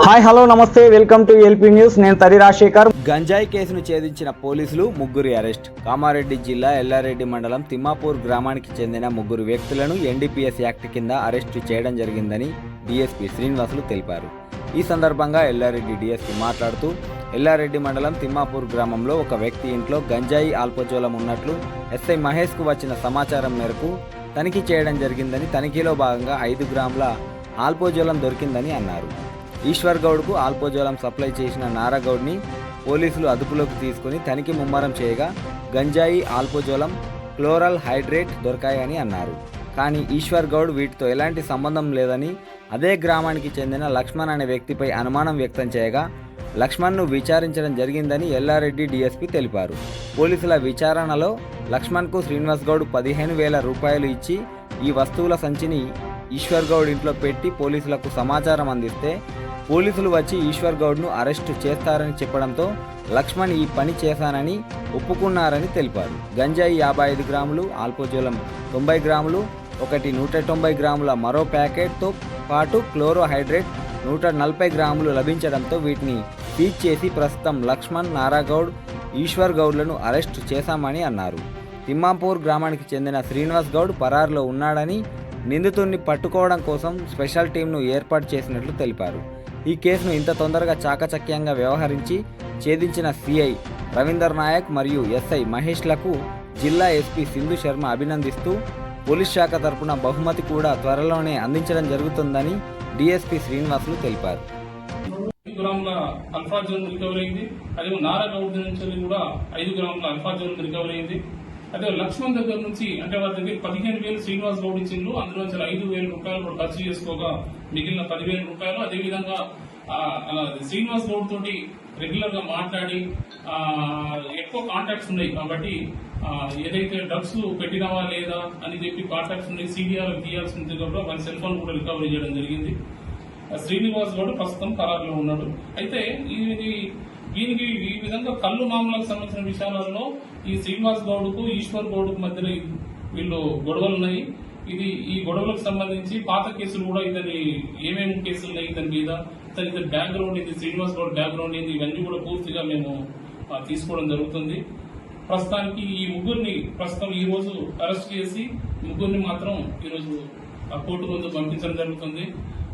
Hi hello నమస్తే welcome to LP news. నేను తరి రాజశేఖర్. గంజాయి కేసును ఛేదించిన పోలీసులు ముగ్గురి అరెస్ట్. కామారెడ్డి జిల్లా ఎల్లారెడ్డి మండలం తిమ్మాపూర్ గ్రామానికి చెందిన ముగ్గురు వ్యక్తులను ఎన్డీపీఎస్ యాక్ట్ కింద అరెస్టు చేయడం జరిగిందని డీఎస్పీ శ్రీనివాసులు తెలిపారు. ఈ సందర్భంగా ఎల్లారెడ్డి డీఎస్పీ మాట్లాడుతూ ఎల్లారెడ్డి మండలం తిమ్మాపూర్ గ్రామంలో ఒక వ్యక్తి ఇంట్లో గంజాయి ఆల్పజోలం ఉన్నట్లు ఎస్ఐ మహేష్కు వచ్చిన సమాచారం మేరకు తనిఖీ చేయడం జరిగిందని, తనిఖీలో భాగంగా 5 గ్రాముల ఆల్పజోలం దొరికిందని అన్నారు. ఈశ్వర్ గౌడ్కు ఆల్పజోలం సప్లై చేసిన నారాగౌడ్ని పోలీసులు అదుపులోకి తీసుకుని తనిఖీ ముమ్మరం చేయగా గంజాయి, ఆల్పజోలం, క్లోరల్ హైడ్రేట్ దొరికాయని అన్నారు. కానీ ఈశ్వర్ గౌడ్ వీటితో ఎలాంటి సంబంధం లేదని, అదే గ్రామానికి చెందిన లక్ష్మణ్ అనే వ్యక్తిపై అనుమానం వ్యక్తం చేయగా లక్ష్మణ్ను విచారించడం జరిగిందని ఎల్లారెడ్డి డీఎస్పీ తెలిపారు. పోలీసుల విచారణలో లక్ష్మణ్కు శ్రీనివాస్ గౌడ్ 15,000 రూపాయలు ఇచ్చి ఈ వస్తువుల సంచిని ఈశ్వర్ గౌడ్ ఇంట్లో పెట్టి పోలీసులకు సమాచారం అందిస్తే పోలీసులు వచ్చి ఈశ్వర్ గౌడ్ను అరెస్టు చేస్తారని చెప్పడంతో లక్ష్మణ్ ఈ పని చేశానని ఒప్పుకున్నారని తెలిపారు. గంజాయి 55 గ్రాములు, ఆల్పజోలం 90 గ్రాములు, ఒకటి 190 గ్రాముల మరో ప్యాకెట్తో పాటు క్లోరోహైడ్రేట్ 140 గ్రాములు లభించడంతో వీటిని సీజ్ చేసి ప్రస్తుతం లక్ష్మణ్, నారాగౌడ్, ఈశ్వర్ గౌడ్లను అరెస్టు చేశామని అన్నారు. తిమ్మాపూర్ గ్రామానికి చెందిన శ్రీనివాస్ గౌడ్ పరారులో ఉన్నాడని, నిందితుడిని పట్టుకోవడం కోసం స్పెషల్ టీంను ఏర్పాటు చేసినట్లు తెలిపారు. ఈ కేసును ఇంత తొందరగా చాకచక్యంగా వ్యవహరించి ఛేదించిన సిఐ రవీందర్ నాయక్ మరియు ఎస్ఐ మహేష్లకు జిల్లా ఎస్పీ సింధు శర్మ అభినందిస్తూ పోలీస్ శాఖ తరపున బహుమతి కూడా త్వరలోనే అందించడం జరుగుతుందని డీఎస్పీ శ్రీనివాసులు తెలిపారు. గ్రాముల అల్ఫాజోన్ రికవరీ అయింది. అదే నారాగౌడ్ నుంచి కూడా 5 గ్రాముల అల్ఫాజోన్ రికవరీ అయింది. అదే లక్ష్మణ్ దగ్గర నుంచి అంటే వారి దగ్గర 15,000 శ్రీనివాస్ గౌడ్ ఇచ్చిండ్రు. అందులో 5,000 రూపాయలు కూడా ఖర్చు చేసుకోగా మిగిలిన 10,000 రూపాయలు అదేవిధంగా శ్రీనివాస్ గౌడ్ తోటి రెగ్యులర్ గా మాట్లాడి ఎక్కువ కాంటాక్ట్స్ ఉన్నాయి కాబట్టి ఏదైతే డ్రగ్స్ పెట్టినవా లేదా అని చెప్పి కాంటాక్ట్స్ ఉన్నాయి, సీడీఆర్ తీయాల్సి ఉంది కాబట్టి వాళ్ళ సెల్ ఫోన్ కూడా రికవరీ చేయడం జరిగింది. శ్రీనివాస్ గౌడ్ ప్రస్తుతం ఖరారులో ఉన్నాడు. అయితే దీనికి ఈ విధంగా కళ్ళు మామూలకు సంబంధించిన విషయాలలో ఈ శ్రీనివాస్ గౌడ్కు ఈశ్వర్ గౌడ్కు మధ్యలో వీళ్ళు గొడవలు ఉన్నాయి. ఈ గొడవలకు సంబంధించి పాత కేసులు కూడా ఇతని ఏమేమి కేసులు ఉన్నాయి ఇతని మీద, ఇతని బ్యాక్గ్రౌండ్ ఏంది, శ్రీనివాస్ గౌడ్ బ్యాక్గ్రౌండ్ ఏంది, ఇవన్నీ కూడా పూర్తిగా మేము తీసుకోవడం జరుగుతుంది. ప్రస్తుతానికి ఈ ముగ్గురిని ప్రస్తుతం ఈ రోజు అరెస్ట్ చేసి ముగ్గురిని మాత్రం ఈరోజు కోర్టు ముందు పంపించడం జరుగుతుంది.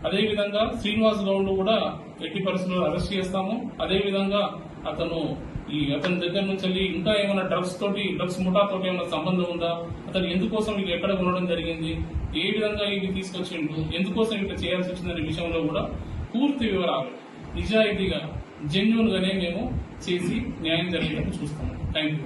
అదేవిధంగా శ్రీనివాస్ గౌడ్ కూడా ఎట్టి పరిస్థితుల్లో అరెస్ట్ చేస్తాము. అదేవిధంగా అతని దగ్గర నుంచి ఇంకా ఏమైనా డ్రగ్స్ ముఠాతోటి ఏమైనా సంబంధం ఉందా, అతను ఎందుకోసం ఇక ఎక్కడ ఉండడం జరిగింది, ఏ విధంగా ఇవి తీసుకొచ్చిండు, ఎందుకోసం ఇక చేయాల్సి వచ్చిందనే విషయంలో కూడా పూర్తి వివరాలు నిజాయితీగా జెన్యూన్ గానే మేము చేసి న్యాయం జరిగేటట్టు చూస్తాము. Thank you.